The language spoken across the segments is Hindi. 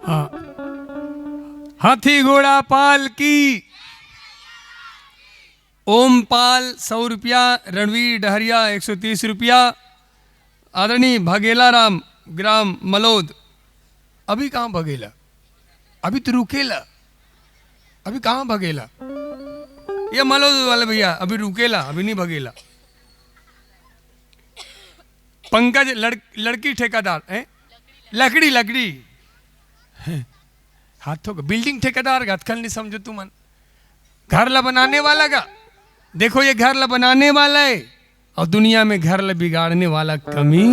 हाँ, हाथी घोड़ा पाल की, ओमपाल 100 रुपया, रणवीर डहरिया 130 रुपया, आदरणीय भगेला राम ग्राम मलोद। अभी कहाँ भगेला, अभी तो रुकेला, अभी कहाँ भगेला, ये मलोद वाले भैया अभी रुकेला, अभी नहीं भगेला। पंकज लड़की ठेकेदार है, लकड़ी लकड़ी हाथों का बिल्डिंग ठेकेदार का नहीं समझो तू मन, घर ला बनाने वाला का। देखो ये घर ला बनाने वाला है और दुनिया में घर ला बिगाड़ने वाला कमी।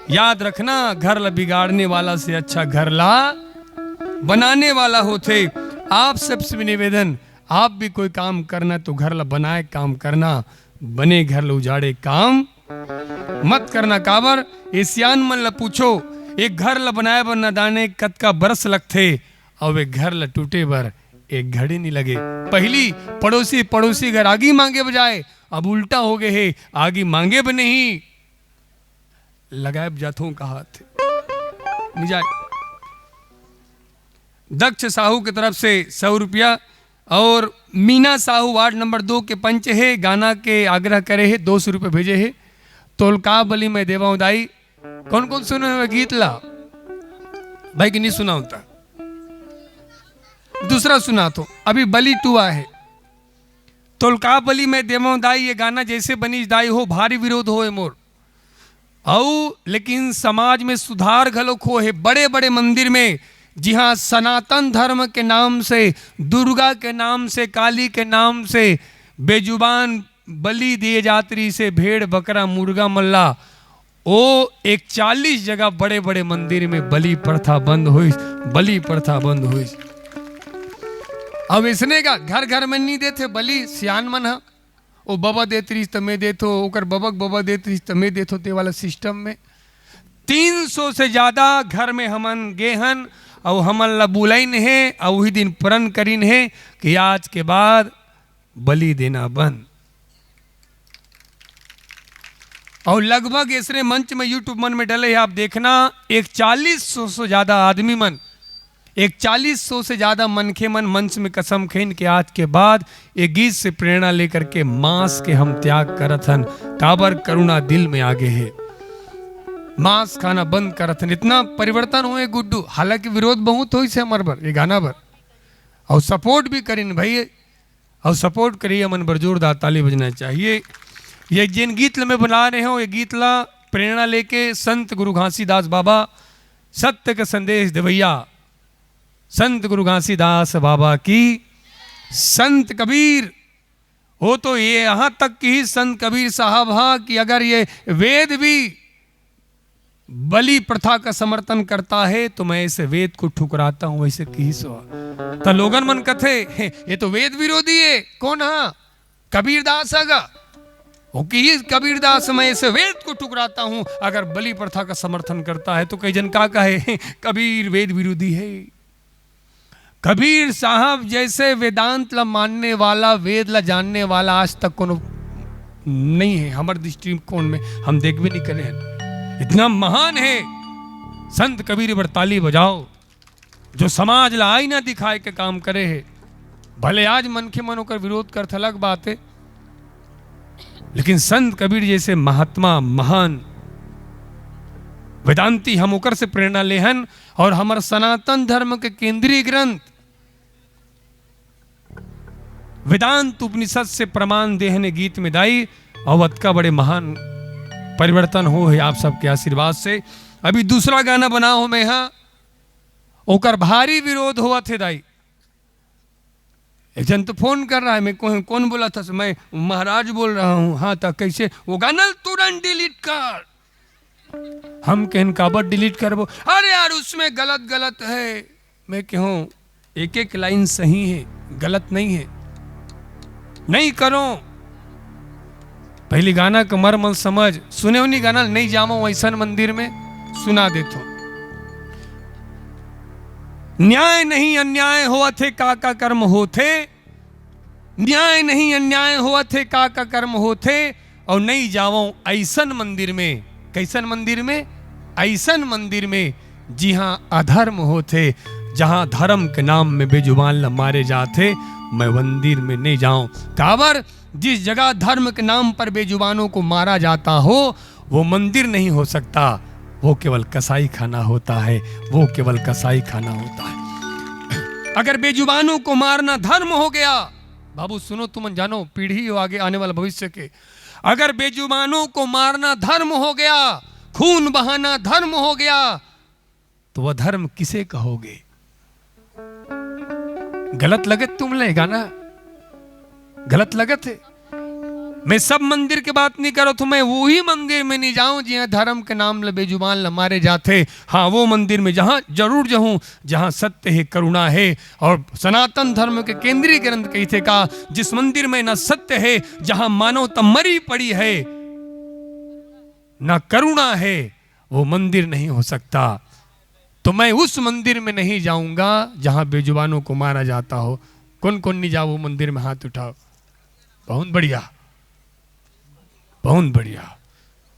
याद रखना, घर ला बिगाड़ने वाला से अच्छा घर ला बनाने वाला होते। आप सबसे भी निवेदन, आप भी कोई काम करना तो घर ला बनाए काम करना, बने घर ला उजाड़े काम मत करना। काबर एशियान मन ला पूछो, एक घर ला बनाए बर न दाने कत का बरस लगथे और वे घर ला टूटे बर एक घड़ी नहीं लगे। पहली पड़ोसी घर आगी मांगे बजाए, अब उल्टा हो गए है, आगी मांगे ब नहीं लगाए जाथों का हाथ नहीं जाए। दक्ष साहू की तरफ से 100 रुपया और मीना साहू वार्ड नंबर 2 के पंच है, गाना के आग्रह करे है, 200 रुपये भेजे है। तोलका बली में देवा उदाई, कौन कौन सुने हुए गीत ला भाई कि नहीं सुना होता, दूसरा सुना तो अभी बली 2 है। तोलका बली में देवा दाई, ये गाना जैसे बनीज दाई हो, भारी विरोध हो मोर औ, लेकिन समाज में सुधार घलोक हो है। बड़े बड़े मंदिर में जहाँ सनातन धर्म के नाम से, दुर्गा के नाम से, काली के नाम से बेजुबान बलि दिए जात्री से भेड़ बकरा मुर्गा मल्ला, वो एक 40 जगह बड़े बड़े मंदिर में बलि प्रथा बंद हुई, बलि प्रथा बंद हुई। अब इसने का घर घर में नहीं देते बलि, सियान मन है वो बाबा देतरी तमें देथो, ओकर बबक बाबा देतरी तमें देथो, ते वाला सिस्टम में 300 से ज्यादा घर में हमन गेहन और हमन ला बुलाइन है और वही दिन प्रण करीन है कि आज के बाद बलि देना बंद। और लगभग इसने मंच में यूट्यूब मन में डले है, आप देखना, एक 40 से ज्यादा आदमी मन, एक 40 से ज्यादा मनखे मन मंच में कसम खेन के आज के बाद एक गीत से प्रेरणा लेकर के मांस के हम त्याग करत हन, काबर करुणा दिल में आगे है, मांस खाना बंद करत हन। इतना परिवर्तन हुए गुड्डू, हालांकि विरोध बहुत हो से हमारे पर ये गाना पर, और सपोर्ट भी करीन भाई, और सपोर्ट करिए, मन पर जोरदार ताली बजना चाहिए। ये जिन गीत में बना रहे हो, ये गीत ला प्रेरणा लेके संत गुरु घासीदास बाबा सत्य का संदेश देवैया, संत गुरु घासीदास बाबा की, संत कबीर हो तो ये यहां तक कि संत कबीर साहब हा कि अगर ये वेद भी बलि प्रथा का समर्थन करता है तो मैं इसे वेद को ठुकराता हूं, ऐसे की तो लोगन मन कथे ये तो वेद विरोधी है। कौन हा? कबीरदास आगा, कि कबीरदास मैं इसे वेद को ठुकराता हूं, अगर बलि प्रथा का समर्थन करता है तो कई जन का कहे कबीर वेद विरोधी है। कबीर साहब जैसे वेदांत ला मानने वाला, वेद ला जानने वाला आज तक कोनो नहीं है हमारे दृष्टिकोण में, हम देख भी नहीं करे हैं। इतना महान है संत कबीर पर ताली बजाओ, जो समाज ला आईना दिखाए के काम करे है। भले आज मन के मन होकर विरोध कर अलग बात है, लेकिन संत कबीर जैसे महात्मा महान वेदांती हम ओकर से प्रेरणा लेहन, और हमार सनातन धर्म के केंद्रीय ग्रंथ वेदांत उपनिषद से प्रमाण देहने गीत में दाई, अवध का बड़े महान परिवर्तन हो है आप सबके आशीर्वाद से। अभी दूसरा गाना बना हो मैं, हाँ ओकर भारी विरोध हुआ थे दाई। एक जन तो फोन कर रहा है, मैं कौन बोला था, मैं महाराज बोल रहा हूं। हाँ तो कैसे वो गाना तुरंत डिलीट कर। हम कहन काबर डिलीट कर वो, अरे यार उसमें गलत गलत है। मैं कहूं एक एक लाइन सही है, गलत नहीं है, नहीं करो। पहली गाना का मर्म समझ, सुने उन्हीं गाना नहीं जामो ऐसा मंदिर में सुना देतो। न्याय नहीं अन्याय हुआ थे का कर्म होते, न्याय नहीं अन्याय हुआ थे का कर्म होते, और नहीं जाओ ऐसन मंदिर में। कैसन मंदिर में? ऐसन मंदिर में जी हाँ अधर्म होते, जहां धर्म के नाम में बेजुबान न मारे जाते, मैं मंदिर में नहीं जाऊं। काबर जिस जगह धर्म के नाम पर बेजुबानों को मारा जाता हो वो मंदिर नहीं हो सकता, वो केवल कसाई खाना होता है, वो केवल कसाई खाना होता है। अगर बेजुबानों को मारना धर्म हो गया, बाबू सुनो तुम जानो, पीढ़ी हो आगे आने वाला भविष्य के, अगर बेजुबानों को मारना धर्म हो गया, खून बहाना धर्म हो गया, तो वह धर्म किसे कहोगे? गलत लगे तुम लेगा ना, गलत लगत है। मैं सब मंदिर की बात नहीं करो तो मैं वही मंदिर में नहीं जाऊं जहां धर्म के नाम ले बेजुबान ल मारे जाते। हाँ वो मंदिर में जहां जरूर जाऊं जहां सत्य है, करुणा है, और सनातन धर्म के केंद्रीय ग्रंथ कही थे का, जिस मंदिर में न सत्य है, जहां मानवता मरी पड़ी है, न करुणा है, वो मंदिर नहीं हो सकता। तो मैं उस मंदिर में नहीं जाऊंगा जहां बेजुबानों को मारा जाता हो। कौन कौन नहीं जाओ वो मंदिर में, हाथ उठाओ। बहुत बढ़िया, बहुत बढ़िया।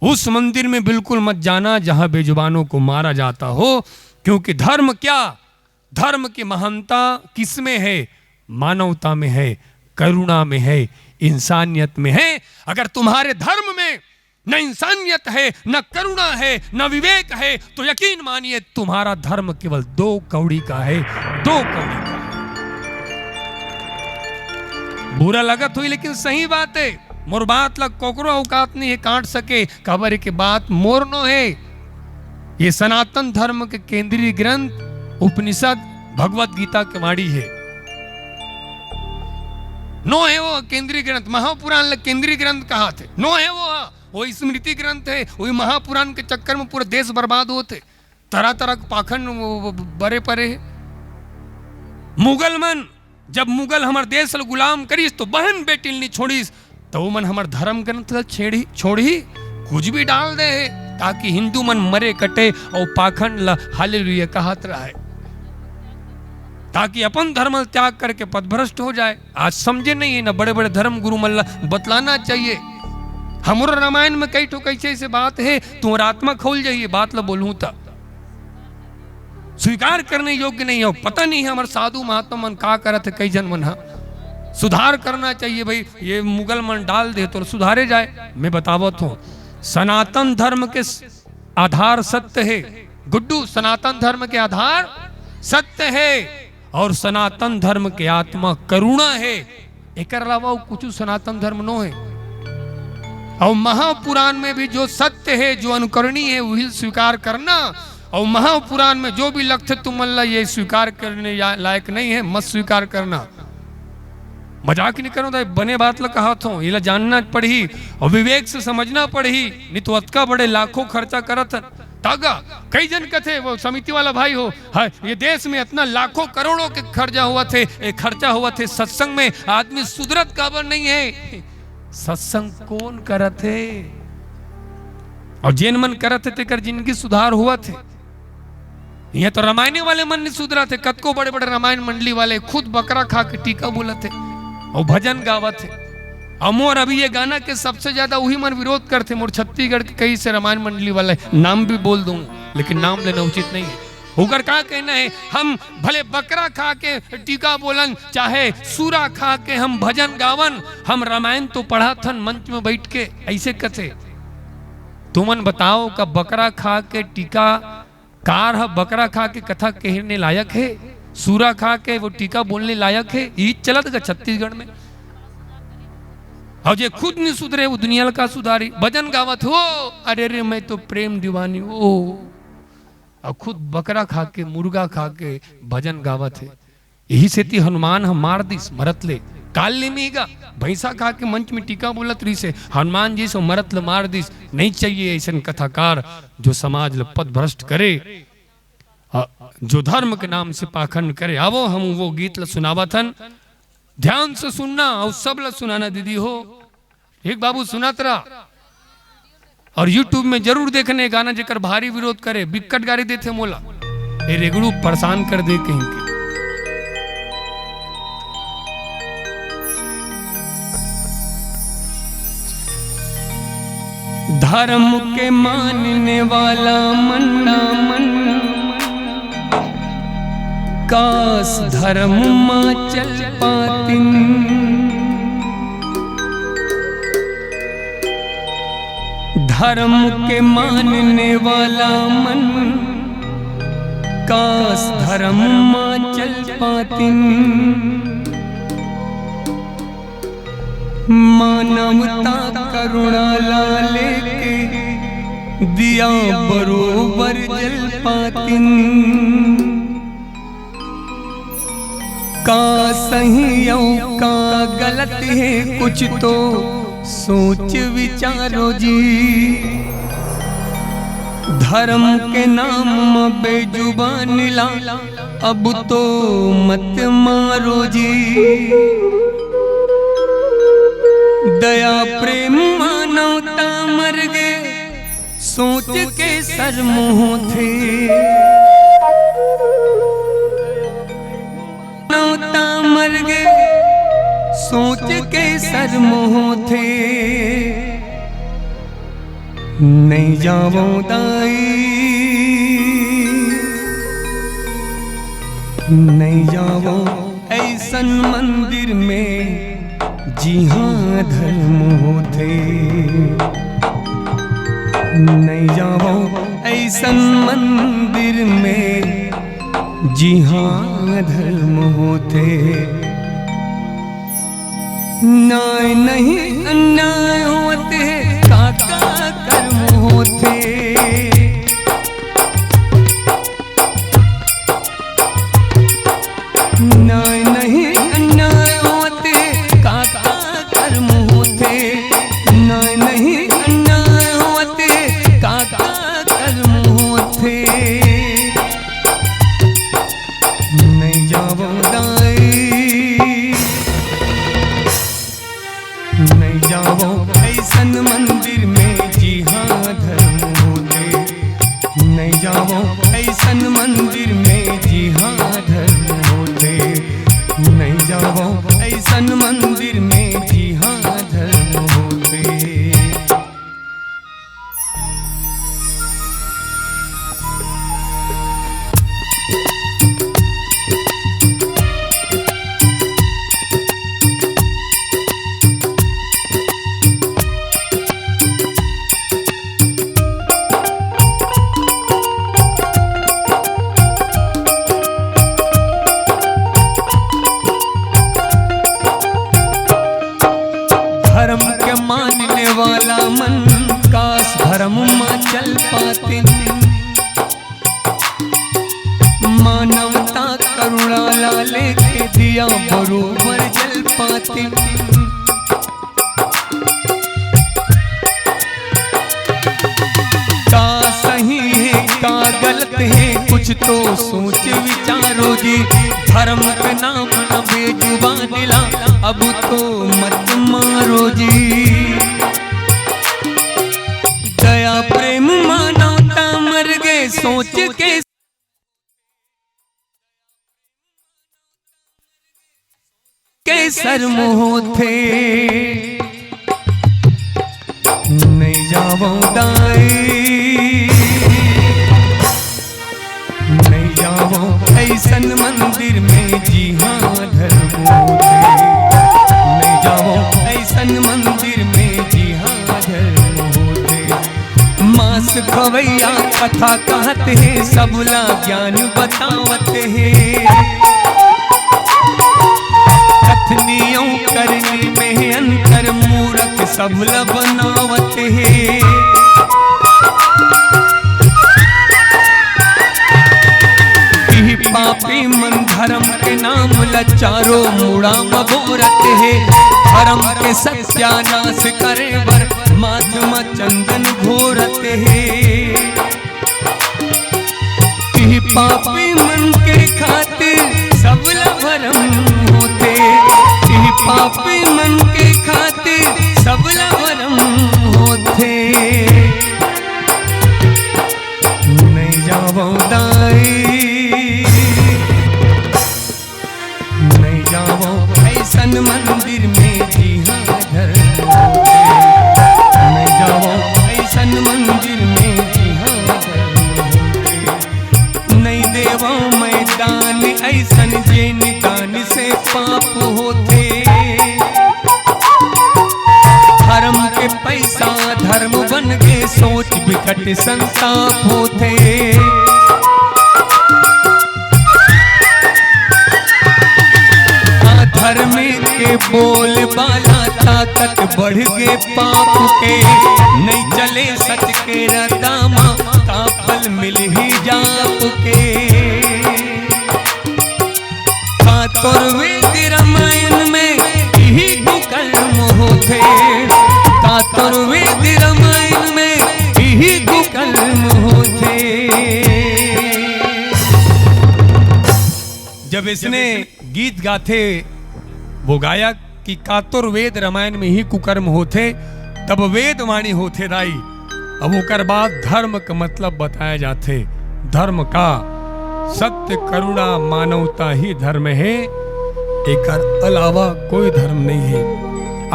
उस मंदिर में बिल्कुल मत जाना जहां बेजुबानों को मारा जाता हो, क्योंकि धर्म क्या, धर्म की महानता किसमें है? मानवता में है, करुणा में है, इंसानियत में है। अगर तुम्हारे धर्म में न इंसानियत है, न करुणा है, न विवेक है, तो यकीन मानिए तुम्हारा धर्म केवल 2 कौड़ी का है, 2 कौड़ी का। बुरा लगत हुई लेकिन सही बात है। मोर बात लग कोकरो औकात नहीं है काट सके, खबर की बात मोर नो है। ये सनातन धर्म के केंद्रीय ग्रंथ उपनिषद भगवत गीता के वाणी है। नो है वो केंद्रीय ग्रंथ, महापुराण लग केंद्रीय ग्रंथ कहा थे, नो है वो स्मृति ग्रंथ है। वही महापुराण के चक्कर में पूरे देश बर्बाद होते, तरह तरह के पाखंड बड़े परे है। मुगल मन जब मुगल हमार देश गुलाम करीस तो बहन बेटी नहीं छोड़ीस, तो वो मन हमार धर्म ग्रंथ छोड़ी कुछ भी डाल दे है, ताकि हिंदू मन मरे कटे और पाखंड ला हालेलुया कहत रहे, ताकि अपन धर्म त्याग करके पथभ्रष्ट हो जाए। आज समझे नहीं है ना, बड़े बड़े धर्म गुरु मल्ला बतलाना चाहिए। हमारे रामायण में कई ठो कैसे ऐसे बात है, तुम्हारा आत्मा खोल जाइए, बात ला बोलूं तब स्वीकार करने योग्य नहीं हो। पता नहीं है हमारे साधु महात्मा मन का करत है, कई जन मन सुधार करना चाहिए। भाई ये मुगल मन डाल दे तो सुधारे जाए। मैं बतावत हूं, सनातन धर्म के आधार सत्य है गुड्डू, सनातन धर्म के आधार सत्य है, और सनातन धर्म के आत्मा करुणा है। एक अलावा कुछ सनातन धर्म नो है। और महापुराण में भी जो सत्य है, जो अनुकरणीय है, वही स्वीकार करना। और महापुराण में जो भी लक्ष्य तुम अल्लाह ये स्वीकार करने लायक नहीं है, मत स्वीकार करना। मजाक नहीं करो, बने बात ला कहा था, ये जानना पड़ी और विवेक से समझना पड़ी। नहीं तो अतका बड़े लाखों खर्चा करत तागा। कई जन कथे वो समिति वाला भाई हो, हाँ ये देश में इतना लाखों करोड़ों के खर्चा हुआ थे सत्संग में, आदमी सुधरत काबर नहीं है। सत्संग कौन करत है? और जैन मन करत थे कर जिनकी सुधार हुआ थे। ये तो रामायण वाले मन नहीं सुधरा थे, कतको बड़े बड़े रामायण मंडली वाले खुद बकरा खा के टीका बोला थे और भजन गावा थे। अमोर अभी ये गाना के सबसे ज्यादा वही मन विरोध करते। मोर छत्तीसगढ़ के कई से रामायण मंडली वाले, नाम भी बोल दूं लेकिन नाम लेना उचित नहीं है। उगर का कहना है, हम भले बकरा खा के टीका बोलन, चाहे सूरा खा के हम भजन गावन, हम रामायण तो पढ़ा थन मंच में बैठ के। ऐसे कथे तुमन बताओ का बकरा खा के टीका कार है? बकरा खा के कथा कहने लायक है? सूरा खा के वो टीका बोलने लायक है? ईद चलत का छत्तीसगढ़ में। और जे खुद नहीं सुधरे वो दुनिया का सुधारी। भजन गावत हो, अरे रे मैं तो प्रेम दीवानी हो, और खुद बकरा खा के मुर्गा खा के भजन गावत है। यही से ती हनुमान हम मार दिस मरत ले काल ले मीगा, भैंसा खा के मंच में टीका बोलत रही से हनुमान जी से मरत ले मार दिस। नहीं चाहिए ऐसा कथाकार जो समाज ल पद भ्रष्ट करे, जो धर्म के नाम से पाखंड करे। आवो हम वो गीत ल सुनावथन, ध्यान से सुनना और सब ल सुनाना दीदी हो। एक बाबू सुनात रहा, और यूट्यूब में जरूर देखने गाना जेकर भारी विरोध करे, बिक्कट गाड़ी देते मोला, ये रेगड़ू परेशान कर दे कहीं के। धर्म के मानने वाला मन काश धर्म माँ चल पातिन, धर्म के मानने वाला मन, काश धर्म माँ चल पातिन। मानवता करुणा लेके दिया बरोबर जल पातिन। का सही और का गलत है कुछ तो सोच विचारो जी। धर्म के नाम में बेजुबान ला अब तो मत मारो जी। दया प्रेम मानवता मर गए सोच के सर मुँह थे। मानवता मर गए सोच के सर मुँह थे। नहीं जावो दाई, नहीं जावो ऐसन मंदिर में जी हाँ धर्म होते। नहीं जाओ ऐसन मंदिर में जी हाँ धर्म होते। न्याय नहीं अन्याय होते काका कर्म होते। न्याय नहीं अन्याय होते काका कर्म होते। न्याय नहीं अन्याय होते काका कर्म होते। नहीं जाओ दाई, नहीं जाओ ऐसन मंदिर में जी हाँ धर्म होते। नहीं जाओ ऐसन मंदिर में जी हाँ धर्म होते। नहीं जाओ ऐसन मंदिर में जी हाँ धर्म होते। धर्म के मानने वाला मन काश धर्म माँ चल पाते। मानवता करुणा लेके दिया बरोबर जल पाते। का सही है का गलत है कुछ तो सोच विचारो जी। धर्म के नाम न बेजुबान ला अब तो मत मारो जी। दया प्रेम मानवता मर गए सोच के सर मुँह थे। नहीं जाओ दाई, नहीं जाओ ऐसन मंदिर में जी हाँ धर्म होते। नहीं जाओ ऐसन मंदिर में जी हाँ धर्म होते। मांस खवैया कथा कहते हैं सबला ज्ञान बतावते हैं। कथनियों करनी में अंतर मूरख सबला बनावते हैं। पापी मन धर्म के नाम लचारो मुड़ा मबोरत है। धर्म के सत्यानाश करे बर माथमा चंदन घोरत है। पापी मन के खातिर सबला भरम होते। पापी मन के खातिर सबला भरम होते। नहीं जाओ दाई, नहीं जाओ ऐसन मंदिर में जी हाँ धर्म होते। नहीं जाओ ऐसन मंदिर में जी हाँ धर्म होते। नहीं देवो दान ऐसन जे निदान से पाप होते। धर्म के पैसा धर्म बन के सोच विकट संताप होते। धर्म के बोल बाला ताकत बढ़ गए पाप के। नहीं चले सच के रदामा का फल मिल ही जाप के। कातुर्वेद रामायण में यही कुकर्म होते। कातुर्वेद रामायण में यही कुकर्म होते। जब इसने गीत गाथे वो गाया कि कातुर्वेद रामायण में ही कुकर्म होते, तब वेद वाणी होते दाई। अब ओकर बाद धर्म का मतलब बताया जाते। धर्म का सत्य करुणा मानवता ही धर्म है, एक अलावा कोई धर्म नहीं है।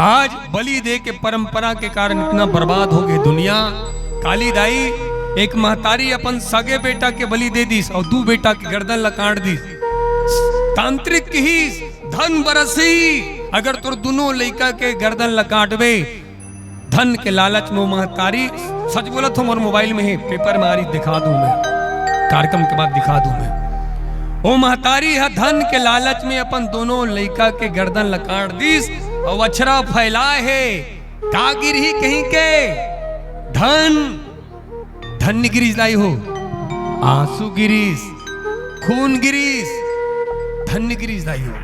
आज बलि दे के परंपरा के कारण इतना बर्बाद हो गई दुनिया। काली दाई एक महतारी अपन सगे बेटा के बलि दे दी और दू बेटा की गर्दन लकाट दी। तांत्रिक ही धन बरसी, अगर तुर दोनों लड़का के गर्दन लकाटवे धन के लालच में महतारी, सच बोला तो मोर मोबाइल में है, पेपर में आ रही, दिखा दूं मैं, कार्यक्रम के बाद दिखा दूं मैं। वो महतारी है धन के लालच में अपन दोनों लड़का के गर्दन लकाट दीस और वछरा फैलाए है। का गिरी कहीं के धन धन गिरीश लाई हो, आंसू गिरीश, खून गिरीश, धन्य गिरीश लाई हो।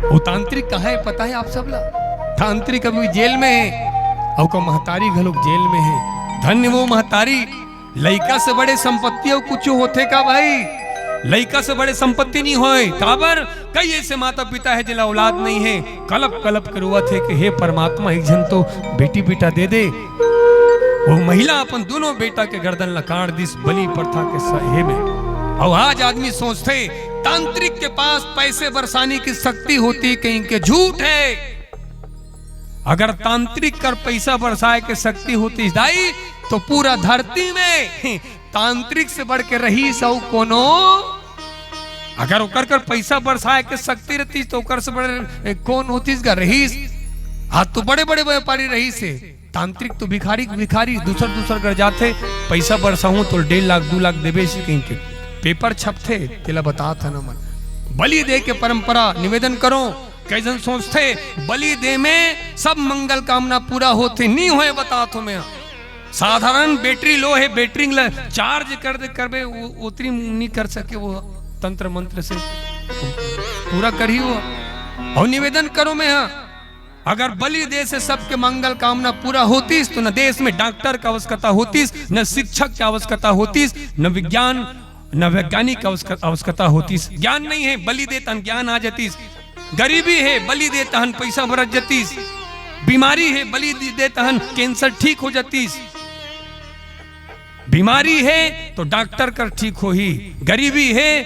वो तांत्रिक कहाँ है पता है आप सब ला? तांत्रिक अभी जेल में है और को महतारी घलोक जेल में है। धन्य वो महतारी। लइका से बड़े संपत्ति और कुछ होते का भाई? लइका से बड़े संपत्ति नहीं होए। काबर कई ऐसे माता पिता है जिला औलाद नहीं है, कलप कलप के रोवत है कि हे परमात्मा एक जन तो बेटी बेटा दे दे। वो महिला अपन दोनों बेटा के गर्दन लकाट दिस बलि प्रथा के सहे में। और आज आदमी सोचते तांत्रिक के पास पैसे बरसाने की शक्ति होती, कहीं के झूठ है। अगर तांत्रिक कर पैसा बरसाए के शक्ति होती दाई तो पूरा धरती में तांत्रिक से बढ़ के रही सौ कोनो। अगर ओकर कर पैसा बरसाए के शक्ति रहती तो ओकर से बड़े कौन होती रहीस। आज तो बड़े बड़े व्यापारी रही से, तांत्रिक तो भिखारी भिखारी दूसर कर जाते। पैसा बरसाऊं तो 1.5 लाख 2 लाख देवे से कहीं के पेपर छपते तेला बता था न मन। बलि दे के परंपरा निवेदन करो। कैसन सोचते बलि दे में सब मंगल कामना पूरा होते नहीं होए बता तो मैं। साधारण बैटरी लो है, बैटरी चार्ज कर दे करबे उतनी नहीं कर सके वो तंत्र मंत्र से पूरा करी हो। और निवेदन करो मैं अगर बलि दे से सबके मंगल कामना पूरा होती तो न देश में डॉक्टर की आवश्यकता होती, न शिक्षक की आवश्यकता होती, न विज्ञान न वैज्ञानिक की आवश्यकता होती। ज्ञान नहीं है बलि दे तन ज्ञान आ जाती। गरीबी है बलि दे तहन पैसा बरत जाती। बीमारी है बलि दे तहन कैंसर ठीक हो जाती। बीमारी है तो डॉक्टर कर ठीक हो ही। गरीबी है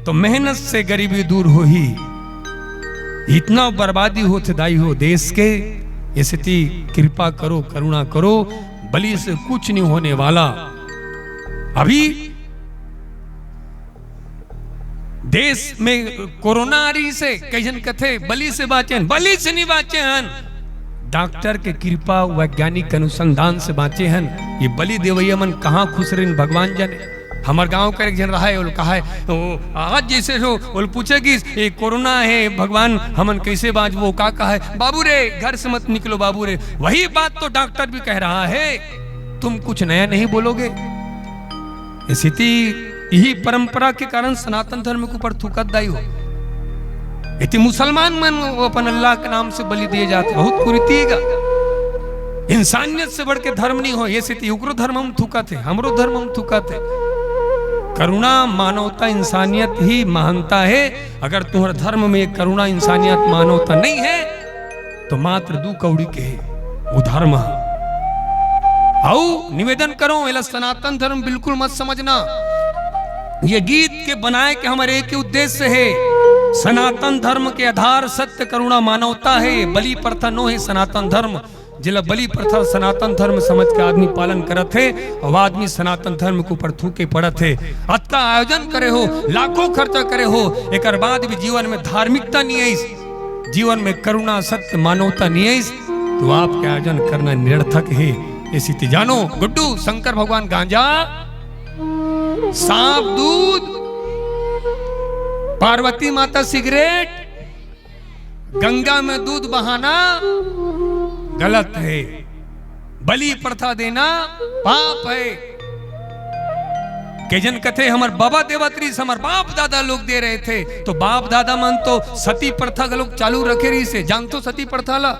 तो मेहनत से गरीबी दूर हो ही। इतना बर्बादी होते दाई हो देश के। स्थिति कृपा करो करुणा करो, बलि से कुछ नहीं होने वाला। अभी देश में कोरोना आ रही से कई जन कथे बलि से बाचे, बलि से नहीं बाचे हन, डॉक्टर के कृपा वैज्ञानिक अनुसंधान से बाचे हन। ये बलि देवैया मन कहाँ खुश रहे भगवान जाने। हमारे गांव का एक जन रहा है, कहा है आज जैसे हो पूछे कि ये कोरोना है भगवान हमन कैसे बाँच, वो का कहा है बाबू रे घर से मत निकलो बाबू रे। वही बात तो डॉक्टर भी कह रहा है, तुम कुछ नया नहीं बोलोगे। स्थिति यही परंपरा के कारण सनातन धर्म के ऊपर थुकत दाई हो। इतने मुसलमान मन अपन अल्लाह के नाम से बलि दिए जाते, बहुत कुरीतिएगा। इंसानियत से बढ़ के धर्म नहीं हो। ये स्थिति उग्र धर्म हम थुकत है, हमरो धर्म हम थुकत है। करुणा मानवता इंसानियत ही महानता है। अगर तुम्हारे धर्म में करुणा इंसानियत मानवता नहीं है तो मात्र 2 कौड़ी के है वो धर्म। आओ निवेदन करो एला सनातन धर्म बिल्कुल मत समझना। ये गीत के बनाए के हमारे एक ही उद्देश्य है। सनातन धर्म के आधार सत्य करुणा मानवता है। बलि प्रथा नो है सनातन धर्म। जिला बलि प्रथा सनातन धर्म समझ के आदमी पालन करत है और आदमी सनातन धर्म के ऊपर थूके पड़त है। अत्ता आयोजन करे हो, लाखों खर्चा करे हो, एक बाद भी जीवन में धार्मिकता नहीं है, जीवन में करुणा सत्य मानवता नहीं है, तो आपके आयोजन करना निरर्थक है। ऐसी थी जानो गुड्डू, शंकर भगवान गांजा, सांप दूध, पार्वती माता सिगरेट, गंगा में दूध बहाना गलत है, बलि प्रथा देना पाप है। के जन कथे हमार बाबा देवत्री से हमार बाप दादा लोग दे रहे थे, तो बाप दादा मन तो सती प्रथा का लोग चालू रखे रही से, जान तो सती प्रथा ला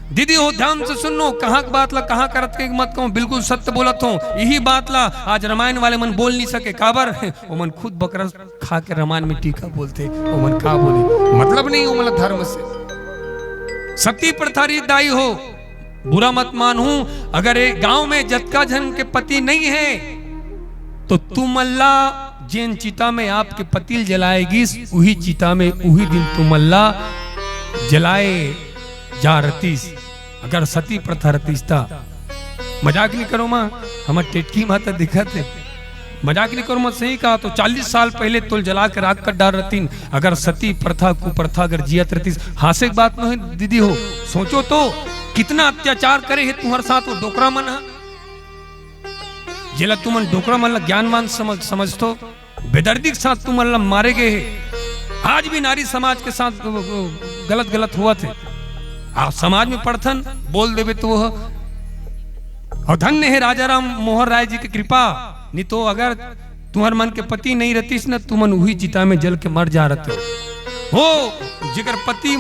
दीदी हो, ध्यान से सुनो, कहाँ की बात ला कहाँ करत के मत कहूँ, बिल्कुल सत्य बोलत हूँ। यही बात ला आज रामायण वाले मन बोल नहीं सके, काबर वो मन खुद बकरा खा के रामायण में टीका बोलते, वो मन का बोले मतलब नहीं वो मतलब धर्म से। सती प्रथा दाई हो, बुरा मत मानू, अगर एक गांव में जतका जन के पति नहीं है तो तुम अल्लाह जिन चिता में आपके पतिल जलाएगी, वही चिता में वही दिन तुम अल्लाह जलाए जा रतीस। अगर सती प्रथा रतीसता, मजाक नहीं करो माँ, हमारे टेटकी माता दिखत है, मजाक नहीं करो मत, सही कहा तो 40 साल पहले तुल जला के राख कर डाल रतीन। अगर सती प्रथा कुप्रथा अगर जियत रतीस, हास्य की बात नहीं दीदी हो, सोचो तो कितना अत्याचार करे है तुम्हारे साथ वो डोकरा मन है, जिला तुम डोकरा मन ज्ञानवान समझतो, बेदर्दी के साथ तुम मारे गए है। आज भी नारी समाज के साथ गलत हुआ थे, आप समाज में पढ़थन बोल देवे तो वह, और धन्य है राजा राम मोहन राय जी की कृपा, नहीं तो अगर तुम्हारे मन के पति नहीं रहतीस न, तुमन वही चिता में जल के मर जा रहते हो। जिगर पति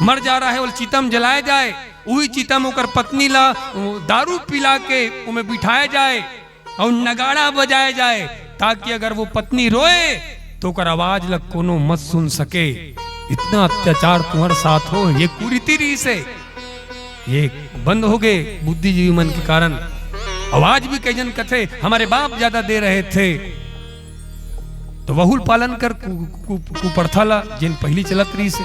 मर जा रहा है वो चिता में जलाया जाए, वही चिता में ओकर पत्नी ला दारू पिला के उमें बिठाया जाए और नगाड़ा बजाया जाए, ताकि अगर वो पत्नी रोए तो ओकर आवाज लग कोनो मत सुन सके। इतना अत्याचार तुम्हारे साथ हो, ये कुरीति री से ये बंद हो गए बुद्धिजीवी मन के कारण। आवाज भी कई जन कथे हमारे बाप ज्यादा दे रहे थे, तो बहुल पालन कर कुप्रथा ला जिन पहली चलत रही से।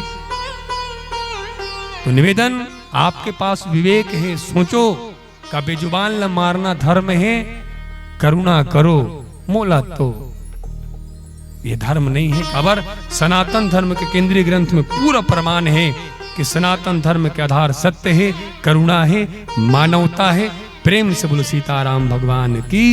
तो निवेदन आपके पास विवेक है, सोचो का बेजुबान ला मारना धर्म है, करुणा करो, मोला तो ये धर्म नहीं है। खबर सनातन धर्म के केंद्रीय ग्रंथ में पूरा प्रमाण है कि सनातन धर्म के आधार सत्य है, करुणा है, मानवता है। प्रेम से बोलो सीताराम भगवान की।